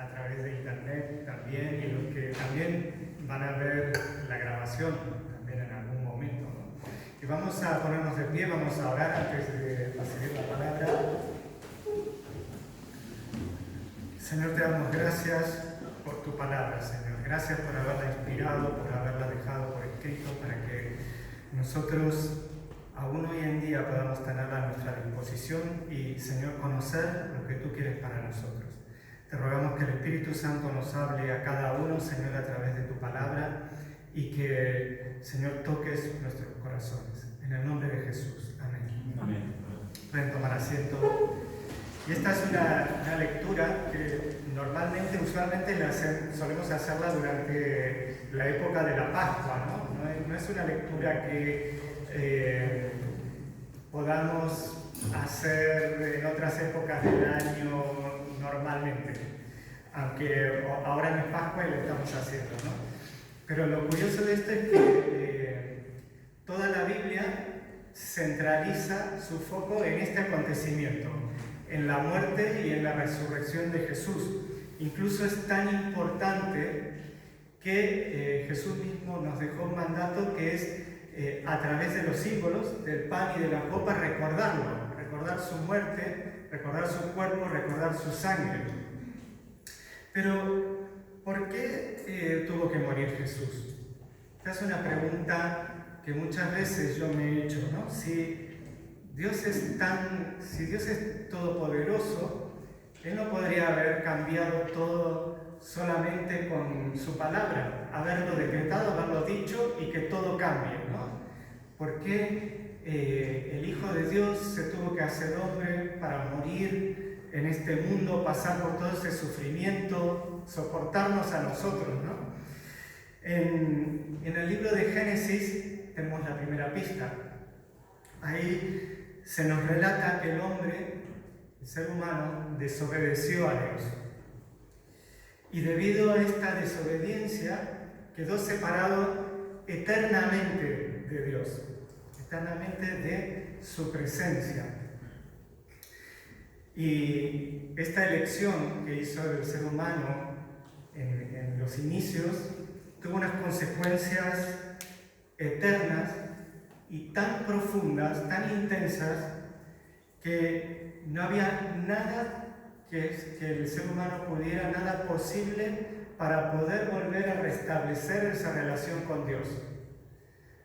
a través de internet también, y los que también van a ver la grabación también en algún momento, ¿no? Y vamos a ponernos de pie, vamos a orar antes de recibir la palabra. Señor, te damos gracias por tu palabra, Señor. Gracias por haberla inspirado, por haberla dejado por escrito, para que nosotros aún hoy en día podamos tenerla a nuestra disposición y, Señor, conocer lo que tú quieres para nosotros. Te rogamos que el Espíritu Santo nos hable a cada uno, Señor, a través de tu palabra, y que, Señor, toques nuestros corazones. En el nombre de Jesús. Amén. Amén. Pueden tomar asiento. Y esta es una lectura que normalmente, usualmente solemos hacerla durante la época de la Pascua, ¿no? No es una lectura que podamos hacer en otras épocas del año normalmente, aunque ahora no es Pascua y lo estamos haciendo, ¿no? Pero lo curioso de esto es que toda la Biblia centraliza su foco en este acontecimiento, en la muerte y en la resurrección de Jesús. Incluso es tan importante que Jesús mismo nos dejó un mandato que es a través de los símbolos del pan y de la copa recordarlo, recordar su muerte, recordar su cuerpo, recordar su sangre. Pero, ¿por qué tuvo que morir Jesús? Esta es una pregunta que muchas veces yo me he hecho, ¿no? Si Dios es todopoderoso, Él no podría haber cambiado todo solamente con su palabra, haberlo decretado, haberlo dicho y que todo cambie, ¿no? ¿Por qué el Hijo de Dios se tuvo que hacer hombre para morir en este mundo, pasar por todo ese sufrimiento, soportarnos a nosotros, ¿no? En el libro de Génesis tenemos la primera pista. Ahí se nos relata que el hombre, el ser humano, desobedeció a Dios. Y debido a esta desobediencia, quedó separado eternamente de Dios, eternamente de su presencia. Y esta elección que hizo el ser humano en los inicios tuvo unas consecuencias eternas y tan profundas, tan intensas, que no había nada que el ser humano pudiera, nada posible para poder volver a restablecer esa relación con Dios.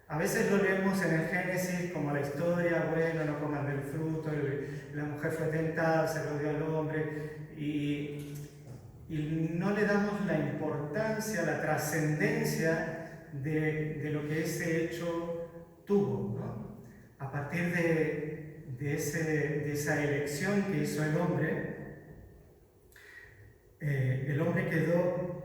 A veces lo leemos en el Génesis como la historia, bueno, no coman del fruto, la mujer fue tentada, se lo dio al hombre, y no le damos la importancia, la trascendencia de lo que ese hecho tuvo, ¿no? A partir de esa elección que hizo el hombre quedó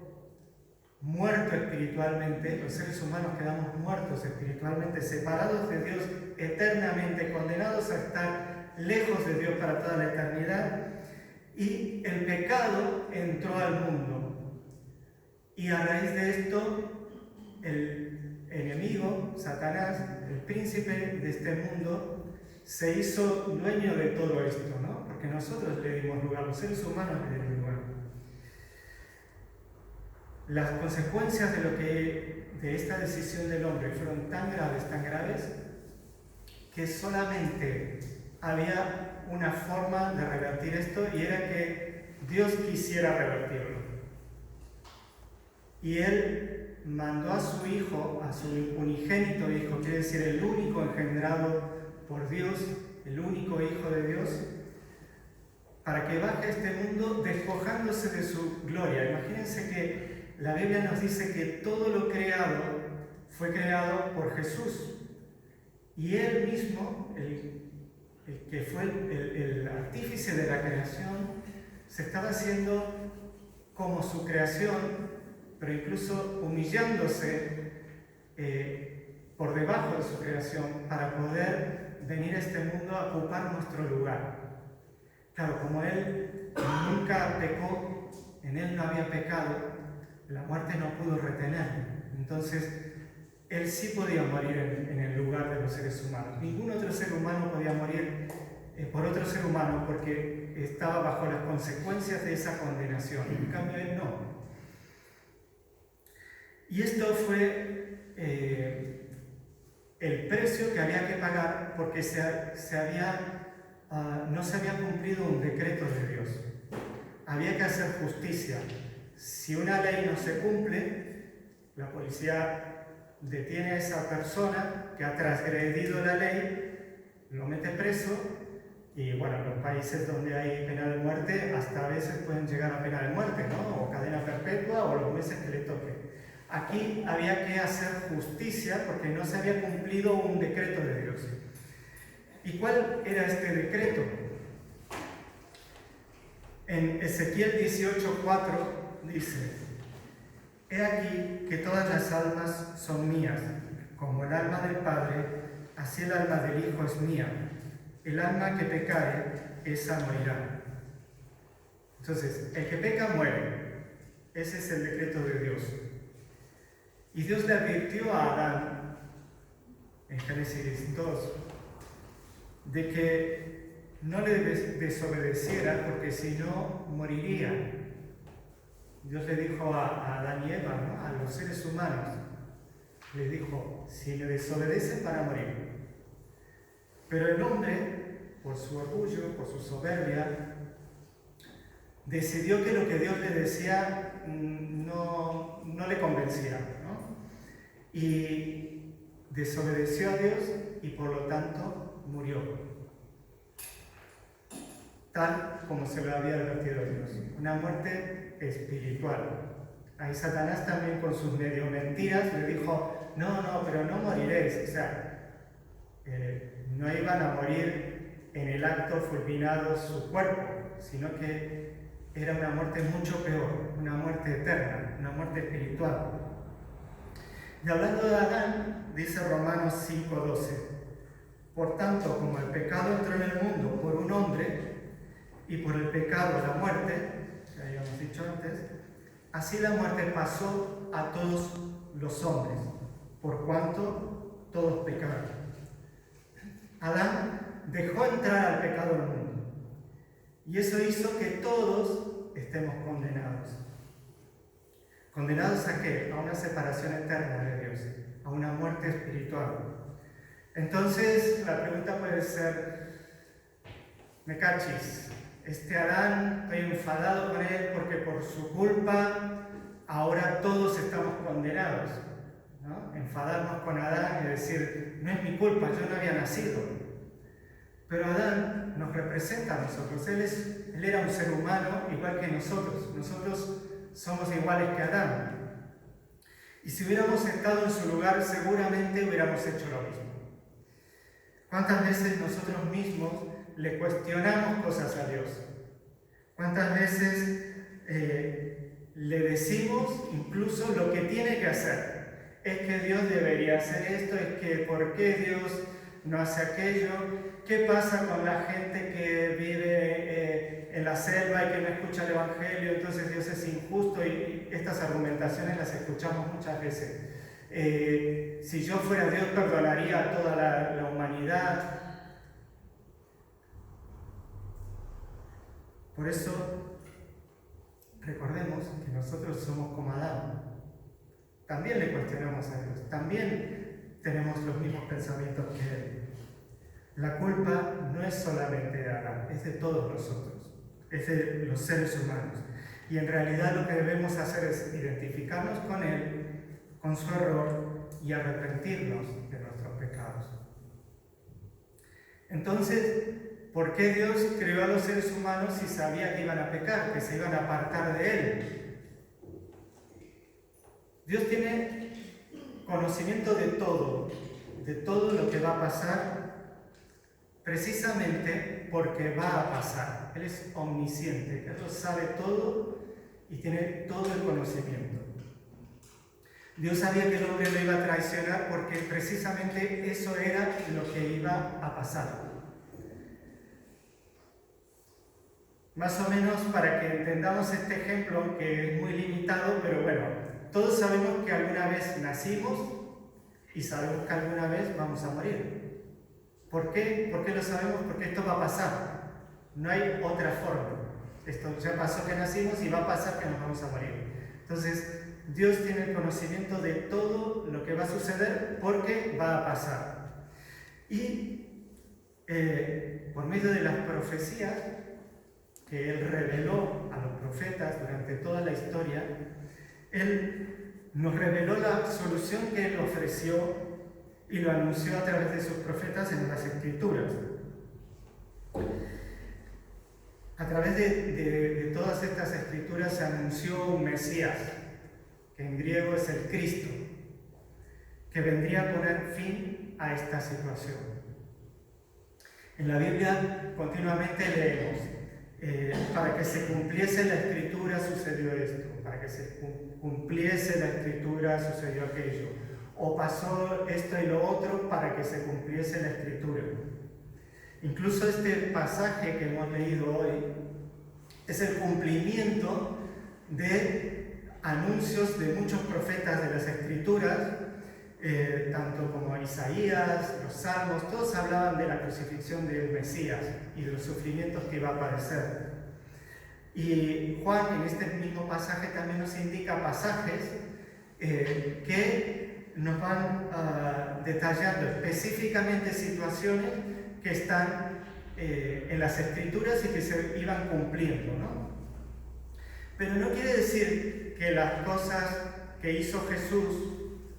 muerto espiritualmente, los seres humanos quedamos muertos espiritualmente, separados de Dios eternamente, condenados a estar lejos de Dios para toda la eternidad, y el pecado entró al mundo. Y a raíz de esto, el enemigo, Satanás, el príncipe de este mundo, se hizo dueño de todo esto, ¿no? Porque nosotros le dimos lugar, los seres humanos le dimos lugar. Las consecuencias de esta decisión del hombre fueron tan graves, que solamente había una forma de revertir esto, y era que Dios quisiera revertirlo. Y Él mandó a su Hijo, a su unigénito Hijo, quiere decir el único engendrado por Dios, el único Hijo de Dios, para que baje a este mundo despojándose de su gloria. Imagínense que la Biblia nos dice que todo lo creado fue creado por Jesús, y Él mismo, el que fue el artífice de la creación, se estaba haciendo como su creación, pero incluso humillándose por debajo de su creación para poder venir a este mundo a ocupar nuestro lugar. Claro, como Él nunca pecó, en Él no había pecado, la muerte no pudo retenerlo. Entonces, Él sí podía morir en el lugar de los seres humanos. Ningún otro ser humano podía morir por otro ser humano porque estaba bajo las consecuencias de esa condenación. En cambio, él no. Y esto fue el precio que había que pagar porque no se había cumplido un decreto de Dios. Había que hacer justicia. Si una ley no se cumple, la policía detiene a esa persona que ha transgredido la ley, lo mete preso y bueno, en los países donde hay pena de muerte hasta a veces pueden llegar a pena de muerte, ¿no? O cadena perpetua o los meses que le toque. Aquí había que hacer justicia porque no se había cumplido un decreto de Dios. ¿Y cuál era este decreto? En Ezequiel 18:4 dice: «He aquí que todas las almas son mías, como el alma del Padre, así el alma del Hijo es mía. El alma que pecare, esa morirá». Entonces, el que peca muere. Ese es el decreto de Dios. Y Dios le advirtió a Adán, en Génesis 2, de que no le desobedeciera porque si no moriría. Dios le dijo a Adán y Eva, ¿no? A los seres humanos, les dijo: si le desobedecen van a morir. Pero el hombre, por su orgullo, por su soberbia, decidió que lo que Dios le decía no le convencía, ¿no? Y desobedeció a Dios y por lo tanto murió, tal como se lo había advertido Dios, una muerte espiritual. Ahí Satanás también con sus medio mentiras le dijo: no, pero no moriréis. O sea, no iban a morir en el acto fulminado su cuerpo, sino que era una muerte mucho peor, una muerte eterna, una muerte espiritual. Y hablando de Adán, dice Romanos 5:12: «Por tanto, como el pecado entró en el mundo por un hombre, y por el pecado la muerte», que habíamos dicho antes, «así la muerte pasó a todos los hombres, por cuanto todos pecaron». Adán dejó entrar al pecado al mundo, y eso hizo que todos estemos condenados. ¿Condenados a qué? A una separación eterna de Dios, a una muerte espiritual. Entonces, la pregunta puede ser: me cachis, Adán, estoy enfadado con él porque por su culpa ahora todos estamos condenados, ¿no? Enfadarnos con Adán y decir: no es mi culpa, yo no había nacido. Pero Adán nos representa a nosotros. Él era un ser humano igual que nosotros. Nosotros somos iguales que Adán. Y si hubiéramos estado en su lugar, seguramente hubiéramos hecho lo mismo. ¿Cuántas veces nosotros mismos le cuestionamos cosas a Dios? ¿Cuántas veces le decimos incluso lo que tiene que hacer? Es que Dios debería hacer esto, es que ¿por qué Dios no hace aquello? ¿Qué pasa con la gente que vive en la selva y que no escucha el Evangelio? Entonces Dios es injusto, y estas argumentaciones las escuchamos muchas veces. Si yo fuera Dios, perdonaría a toda la humanidad. Por eso, recordemos que nosotros somos como Adán. También le cuestionamos a Dios, también tenemos los mismos pensamientos que Él. La culpa no es solamente de Adán, es de todos nosotros, es de los seres humanos. Y en realidad lo que debemos hacer es identificarnos con Él, con su error, y arrepentirnos de nuestros pecados. Entonces, ¿por qué Dios creó a los seres humanos si sabía que iban a pecar, que se iban a apartar de Él? Dios tiene conocimiento de todo lo que va a pasar, precisamente porque va a pasar. Él es omnisciente, Él lo sabe todo y tiene todo el conocimiento. Dios sabía que el hombre lo iba a traicionar porque precisamente eso era lo que iba a pasar. Más o menos para que entendamos este ejemplo, que es muy limitado, pero bueno, todos sabemos que alguna vez nacimos y sabemos que alguna vez vamos a morir. ¿Por qué? ¿Por qué lo sabemos? Porque esto va a pasar. No hay otra forma. Esto ya pasó que nacimos y va a pasar que nos vamos a morir. Entonces, Dios tiene el conocimiento de todo lo que va a suceder porque va a pasar. Y por medio de las profecías que Él reveló a los profetas durante toda la historia, Él nos reveló la solución que Él ofreció y lo anunció a través de sus profetas en las Escrituras. A través de todas estas Escrituras se anunció un Mesías, que en griego es el Cristo, que vendría a poner fin a esta situación. En la Biblia continuamente leemos, para que se cumpliese la Escritura sucedió esto, para que se cumpliese la Escritura sucedió aquello, o pasó esto y lo otro para que se cumpliese la Escritura. Incluso este pasaje que hemos leído hoy es el cumplimiento de anuncios de muchos profetas de las Escrituras, tanto como Isaías, los Salmos, todos hablaban de la crucifixión del Mesías y de los sufrimientos que iba a padecer. Y Juan en este mismo pasaje también nos indica pasajes que nos van detallando específicamente situaciones que están en las Escrituras y que se iban cumpliendo, ¿no? Pero no quiere decir que las cosas que hizo Jesús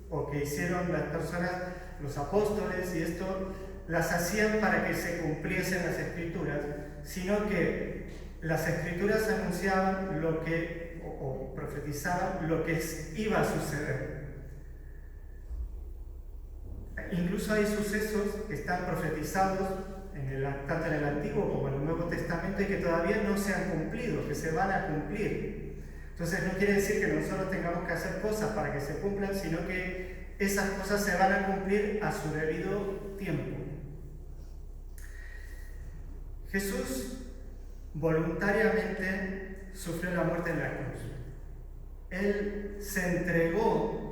o que hicieron las personas, los apóstoles y esto, las hacían para que se cumpliesen las Escrituras, sino que las Escrituras anunciaban lo que, o profetizaban lo que iba a suceder. Incluso hay sucesos que están profetizados tanto en el Antiguo como en el Nuevo Testamento y que todavía no se han cumplido, que se van a cumplir. Entonces no quiere decir que nosotros tengamos que hacer cosas para que se cumplan, sino que esas cosas se van a cumplir a su debido tiempo. Jesús voluntariamente sufrió la muerte en la cruz. Él se entregó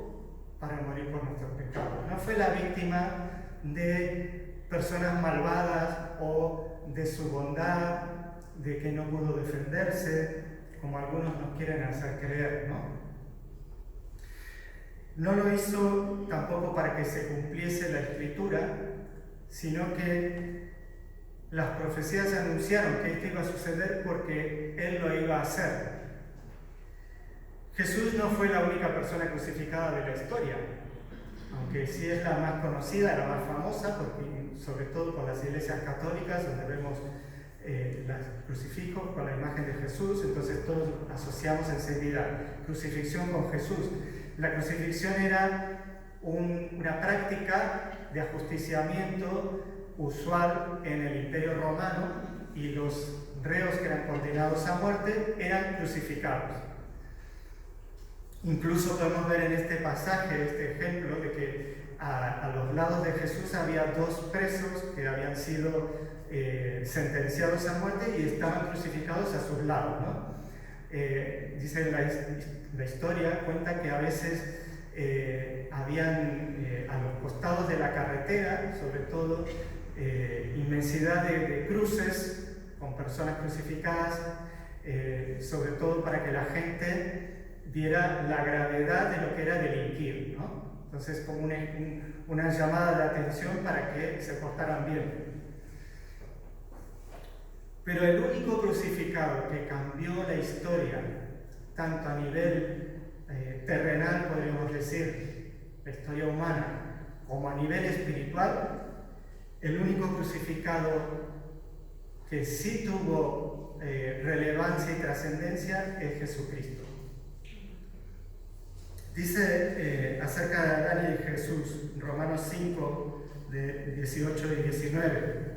para morir por nuestros pecados. No fue la víctima de personas malvadas o de su bondad, de que no pudo defenderse, como algunos nos quieren hacer creer, ¿no? No lo hizo tampoco para que se cumpliese la Escritura, sino que las profecías anunciaron que esto iba a suceder porque Él lo iba a hacer. Jesús no fue la única persona crucificada de la historia, aunque sí es la más conocida, la más famosa, porque, sobre todo por las iglesias católicas, donde vemos los crucifijos con la imagen de Jesús, entonces todos asociamos enseguida crucifixión con Jesús. La crucifixión era una práctica de ajusticiamiento usual en el Imperio Romano y los reos que eran condenados a muerte eran crucificados. Incluso podemos ver en este pasaje, este ejemplo, de que a los lados de Jesús había dos presos que habían sido sentenciados a muerte y estaban crucificados a sus lados, ¿no? Dice la historia, cuenta que a veces habían a los costados de la carretera, sobre todo, inmensidad de cruces con personas crucificadas, sobre todo para que la gente viera la gravedad de lo que era delinquir, ¿no? Entonces, como una llamada de atención para que se portaran bien. Pero el único crucificado que cambió la historia, tanto a nivel terrenal, podríamos decir, la historia humana, como a nivel espiritual, el único crucificado que sí tuvo relevancia y trascendencia es Jesucristo. Dice acerca de Adán y de Jesús, Romanos 5, de 18 y 19.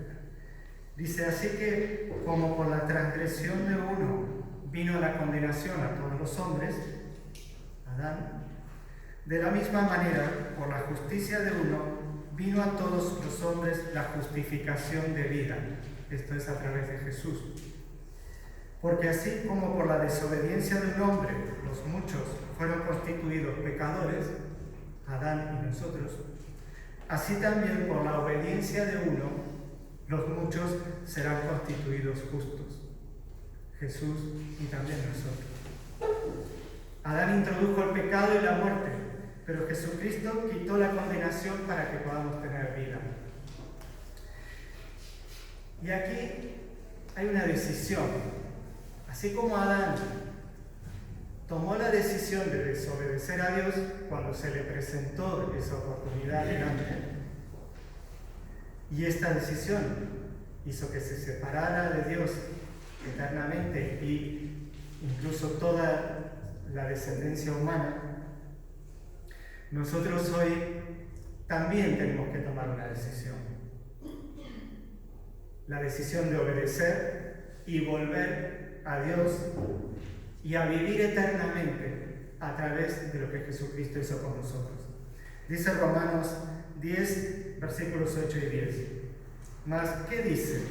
Dice, así que como por la transgresión de uno vino la condenación a todos los hombres, Adán, de la misma manera, por la justicia de uno, vino a todos los hombres la justificación de vida. Esto es a través de Jesús. Porque así como por la desobediencia de un hombre, los muchos fueron constituidos pecadores, Adán y nosotros, así también por la obediencia de uno, Los muchos serán constituidos justos. Jesús y también nosotros. Adán introdujo el pecado y la muerte, pero Jesucristo quitó la condenación para que podamos tener vida. Y aquí hay una decisión. Así como Adán tomó la decisión de desobedecer a Dios cuando se le presentó esa oportunidad delante, y esta decisión hizo que se separara de Dios eternamente y incluso toda la descendencia humana, nosotros hoy también tenemos que tomar una decisión. La decisión de obedecer y volver a Dios y a vivir eternamente a través de lo que Jesucristo hizo por nosotros. Dice Romanos 10, versículos 8 y 10. Mas, ¿qué dice?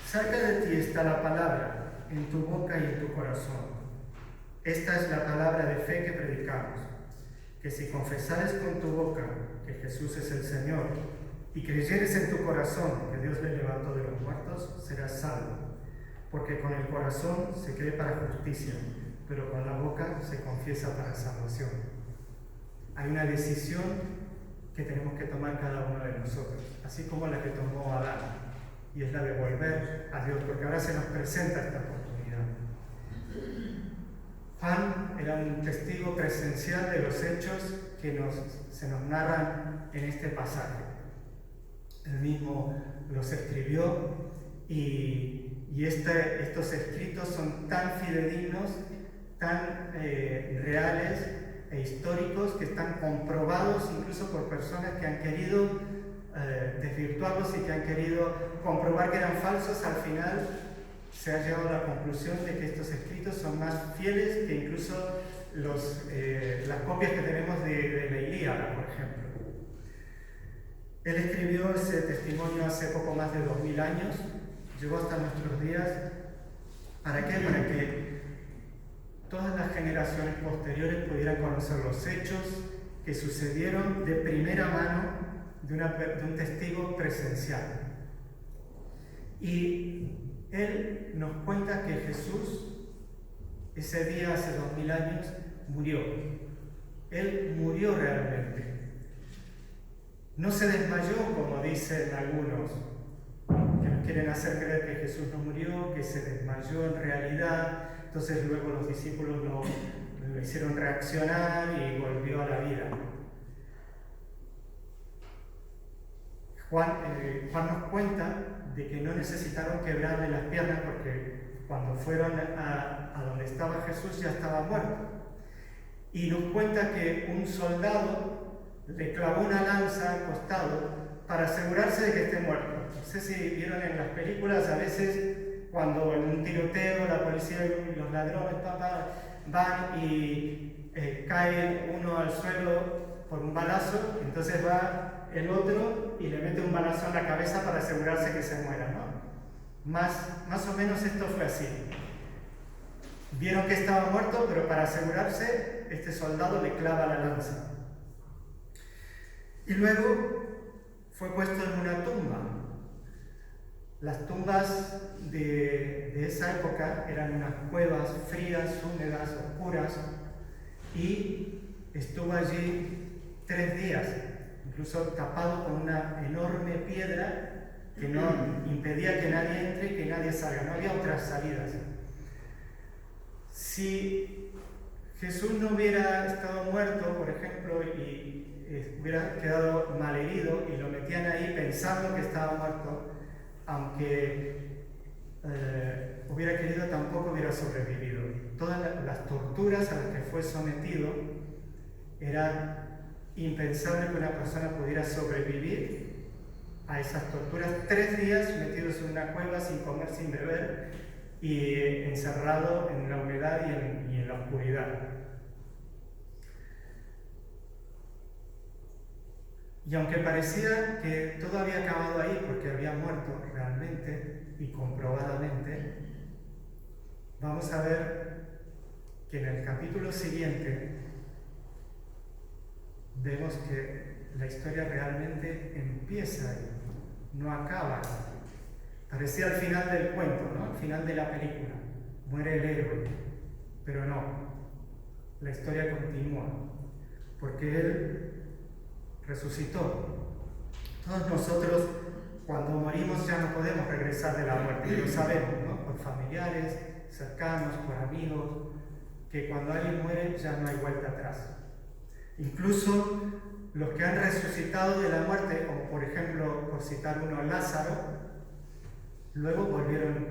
Cerca de ti está la palabra, en tu boca y en tu corazón. Esta es la palabra de fe que predicamos, que si confesares con tu boca que Jesús es el Señor y creyeres en tu corazón que Dios le levantó de los muertos, serás salvo. Porque con el corazón se cree para justicia, pero con la boca se confiesa para salvación. Hay una decisión que tenemos que tomar cada uno de nosotros, así como la que tomó Adán, y es la de volver a Dios, porque ahora se nos presenta esta oportunidad. Juan era un testigo presencial de los hechos que se nos narran en este pasaje. Él mismo los escribió y estos escritos son tan fidedignos, tan reales e históricos, que están comprobados incluso por personas que han querido desvirtuarlos y que han querido comprobar que eran falsos. Al final se ha llegado a la conclusión de que estos escritos son más fieles que incluso las copias que tenemos de la Ilíada, por ejemplo. Él escribió ese testimonio hace poco más de 2000 años, llegó hasta nuestros días. ¿Para qué? Para que todas las generaciones posteriores pudieran conocer los hechos que sucedieron de primera mano de un testigo presencial. Y él nos cuenta que Jesús, ese día hace 2000 años, murió. Él murió realmente. No se desmayó, como dicen algunos, que nos quieren hacer creer que Jesús no murió, que se desmayó en realidad. Entonces luego los discípulos lo hicieron reaccionar y volvió a la vida. Juan nos cuenta de que no necesitaron quebrarle las piernas, porque cuando fueron a donde estaba Jesús ya estaba muerto. Y nos cuenta que un soldado le clavó una lanza al costado para asegurarse de que esté muerto. No sé si vieron en las películas, a veces cuando en un tiroteo la policía y los ladrones van y cae uno al suelo por un balazo, entonces va el otro y le mete un balazo en la cabeza para asegurarse que se muera, ¿no? Más o menos esto fue así. Vieron que estaba muerto, pero para asegurarse, este soldado le clava la lanza. Y luego fue puesto en una tumba. Las tumbas de esa época eran unas cuevas frías, húmedas, oscuras, y estuvo allí 3 días, incluso tapado con una enorme piedra que no impedía que nadie entre y que nadie salga. No había otras salidas. Si Jesús no hubiera estado muerto, por ejemplo, y hubiera quedado malherido y lo metían ahí pensando que estaba muerto, aunque hubiera querido, tampoco hubiera sobrevivido. Todas las torturas a las que fue sometido, era impensable que una persona pudiera sobrevivir a esas torturas. 3 días metidos en una cueva sin comer, sin beber y encerrado en la humedad y en la oscuridad. Y aunque parecía que todo había acabado ahí porque había muerto realmente y comprobadamente, vamos a ver que en el capítulo siguiente vemos que la historia realmente empieza ahí, no acaba. Parecía el final del cuento, ¿no? El final de la película. Muere el héroe, pero no. La historia continúa, porque Él resucitó. Todos nosotros, cuando morimos, ya no podemos regresar de la muerte. Y lo sabemos, ¿no? Por familiares, cercanos, por amigos, que cuando alguien muere ya no hay vuelta atrás. Incluso los que han resucitado de la muerte, como por ejemplo, por citar uno, Lázaro, luego volvieron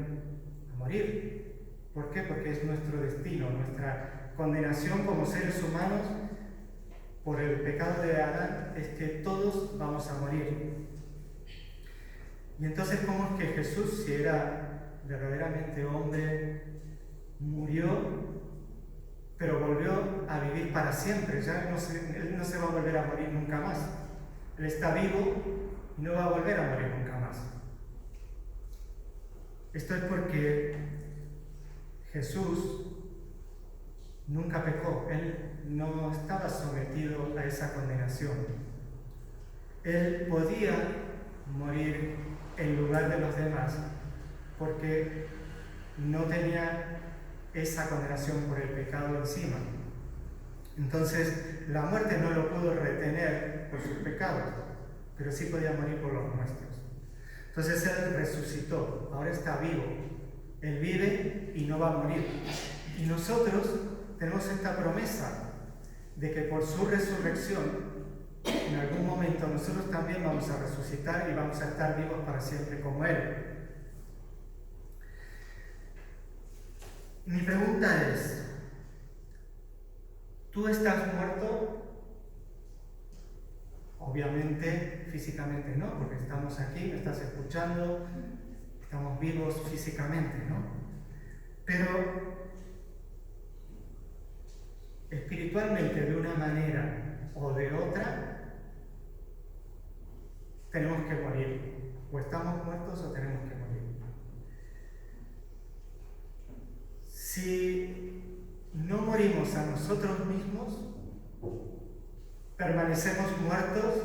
a morir. ¿Por qué? Porque es nuestro destino, nuestra condenación como seres humanos por el pecado de Adán es que todos vamos a morir. Y entonces, ¿cómo es que Jesús, si era verdaderamente hombre, murió, pero volvió a vivir para siempre? Ya Él no se va a volver a morir nunca más. Él está vivo y no va a volver a morir nunca más. Esto es porque Jesús nunca pecó. Él no estaba sometido a esa condenación. Él podía morir en lugar de los demás porque no tenía esa condenación por el pecado encima. Entonces, la muerte no lo pudo retener por sus pecados, pero sí podía morir por los nuestros. Entonces, Él resucitó, ahora está vivo. Él vive y no va a morir. Y nosotros tenemos esta promesa de que por su resurrección, en algún momento nosotros también vamos a resucitar y vamos a estar vivos para siempre como Él. Mi pregunta es, ¿tú estás muerto? Obviamente, físicamente no, porque estamos aquí, me estás escuchando, estamos vivos físicamente, ¿no? Pero espiritualmente, de una manera o de otra, tenemos que morir. O estamos muertos o tenemos que morir. Si no morimos a nosotros mismos, permanecemos muertos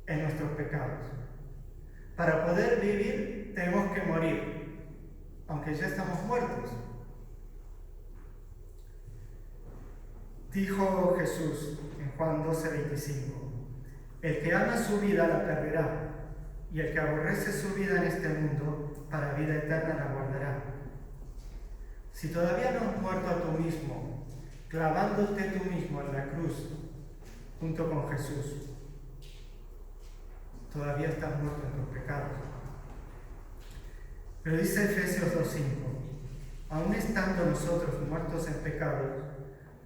en nuestros pecados. Para poder vivir, tenemos que morir, aunque ya estamos muertos. Dijo Jesús en Juan 12:25, el que ama su vida la perderá, y el que aborrece su vida en este mundo, para vida eterna la guardará. Si todavía no has muerto a tú mismo, clavándote tú mismo en la cruz, junto con Jesús, todavía estás muerto en tus pecados. Pero dice Efesios 2:5, aun estando nosotros muertos en pecados,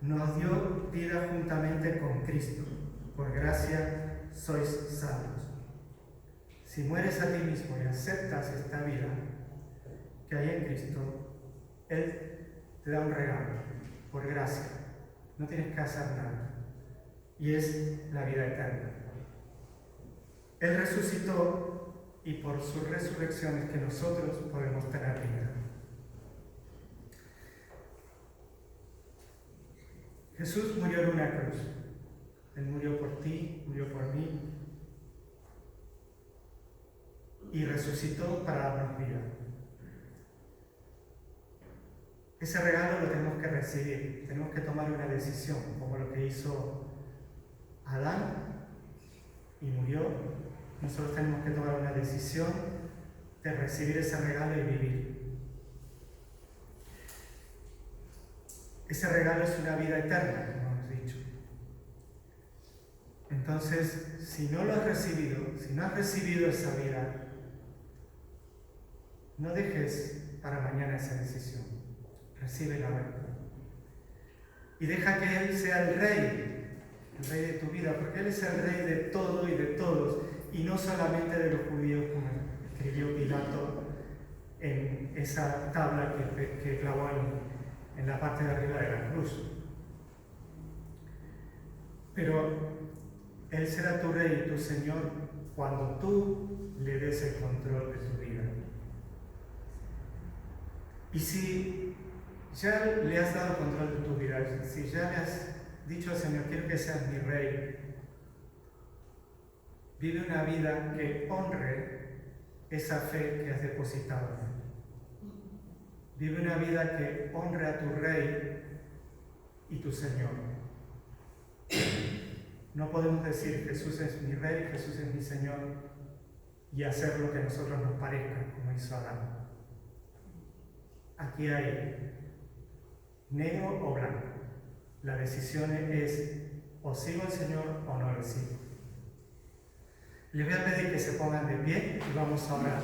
nos dio vida juntamente con Cristo. Por gracia sois salvos. Si mueres a ti mismo y aceptas esta vida que hay en Cristo, Él te da un regalo, por gracia. No tienes que hacer nada. Y es la vida eterna. Él resucitó y por su resurrección es que nosotros podemos tener vida. Jesús murió en una cruz. Él murió por ti, murió por mí y resucitó para darnos vida. Ese regalo lo tenemos que recibir, tenemos que tomar una decisión, como lo que hizo Adán y murió. Nosotros tenemos que tomar una decisión de recibir ese regalo y vivir. Ese regalo es una vida eterna, como hemos dicho. Entonces, si no lo has recibido, si no has recibido esa vida, no dejes para mañana esa decisión. Recíbela hoy. Y deja que Él sea el rey de tu vida, porque Él es el rey de todo y de todos, y no solamente de los judíos, como escribió Pilato en esa tabla que clavó en la parte de arriba de la cruz. Pero Él será tu rey y tu Señor cuando tú le des el control de tu vida. Y si ya le has dado control de tu vida, si ya le has dicho al Señor, quiero que seas mi rey, vive una vida que honre esa fe que has depositado en Él. Vive una vida que honre a tu Rey y tu Señor. No podemos decir Jesús es mi Rey, Jesús es mi Señor y hacer lo que a nosotros nos parezca, como hizo Adán. Aquí hay negro o blanco. La decisión es o sigo al Señor o no lo sigo. Les voy a pedir que se pongan de pie y vamos a orar.